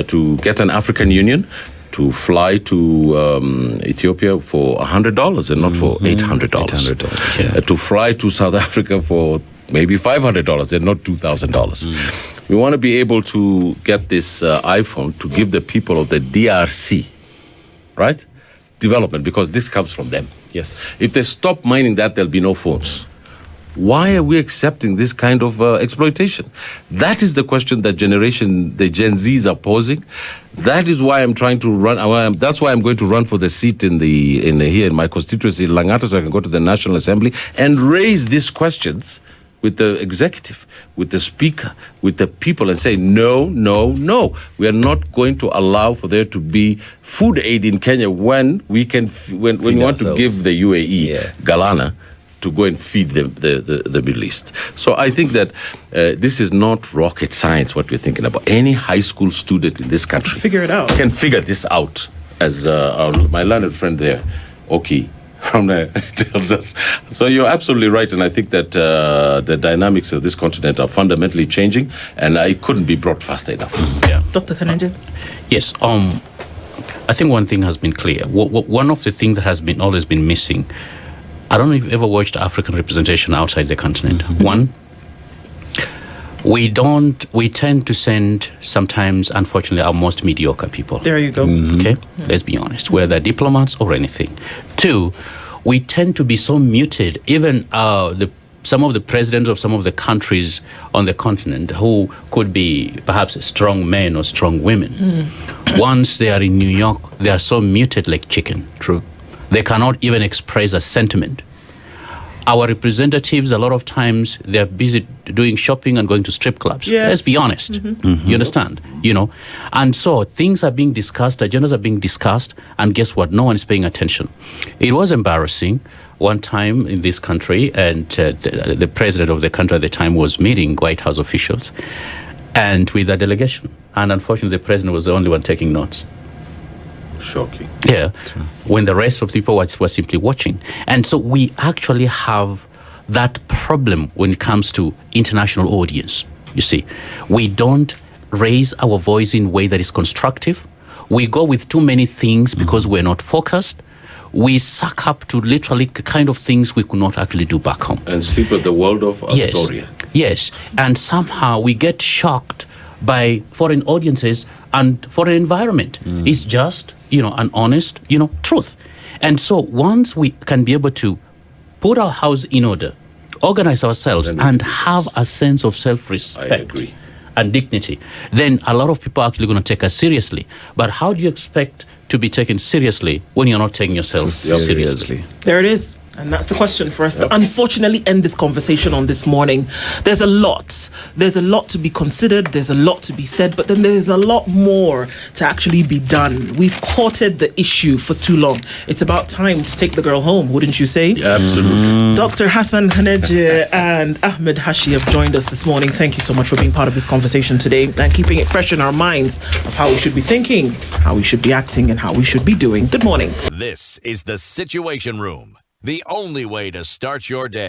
to get an African Union, to fly to Ethiopia for $100 and not for $800. To fly to South Africa for maybe $500 and not $2,000. We want to be able to get this iPhone to give the people of the DRC, right, development, because this comes from them. Yes. If they stop mining that, there'll be no phones. Why are we accepting this kind of exploitation? That is the question that the Gen Zs are posing. That is why I'm trying to run. That's why I'm going to run for the seat here in my constituency, Langata, so I can go to the National Assembly and raise these questions with the executive, with the speaker, with the people, and say, no. We are not going to allow for there to be food aid in Kenya when we want to give the UAE, Galana, to go and feed the Middle East. So I think that this is not rocket science, what we're thinking about. Any high school student in this country Figure it out. can figure this out, as my learned friend there, Oki, from there tells us. So you're absolutely right, and I think that the dynamics of this continent are fundamentally changing, and I couldn't be brought faster enough. Yeah. Dr. Khannenje? Yes. I think one thing has been clear. One of the things that has always been missing, I don't know if you've ever watched African representation outside the continent. One, we tend to send sometimes, unfortunately, our most mediocre people. There you go. Okay? Let's be honest, whether diplomats or anything. Two, we tend to be so muted, even some of the presidents of some of the countries on the continent who could be perhaps strong men or strong women. Once they are in New York, they are so muted like chicken. True. They cannot even express a sentiment. Our representatives, a lot of times, they're busy doing shopping and going to strip clubs. Yes. Let's be honest. You understand? And so things are being discussed, agendas are being discussed, and guess what? No one is paying attention. It was embarrassing one time in this country, and the president of the country at the time was meeting White House officials and with a delegation. And unfortunately, the president was the only one taking notes. Shocking. Yeah, when the rest of the people were simply watching. And so we actually have that problem when it comes to international audience. You see, we don't raise our voice in a way that is constructive. We go with too many things because we're not focused. We suck up to literally the kind of things we could not actually do back home. And sleep at the world of Astoria. Yes, and somehow we get shocked by foreign audiences and foreign environment. It's just, an honest, truth. And so once we can be able to put our house in order, organize ourselves, and have a sense of self-respect, I agree. and dignity, then a lot of people are actually going to take us seriously. But how do you expect to be taken seriously when you're not taking yourself seriously? There it is. And that's the question for us to unfortunately end this conversation on this morning. There's a lot. There's a lot to be considered. There's a lot to be said. But then there's a lot more to actually be done. We've courted the issue for too long. It's about time to take the girl home, wouldn't you say? Yeah, absolutely. Dr. Hassan, Khannenje and Ahmed Hashi have joined us this morning. Thank you so much for being part of this conversation today and keeping it fresh in our minds of how we should be thinking, how we should be acting, and how we should be doing. Good morning. This is the Situation Room, the only way to start your day.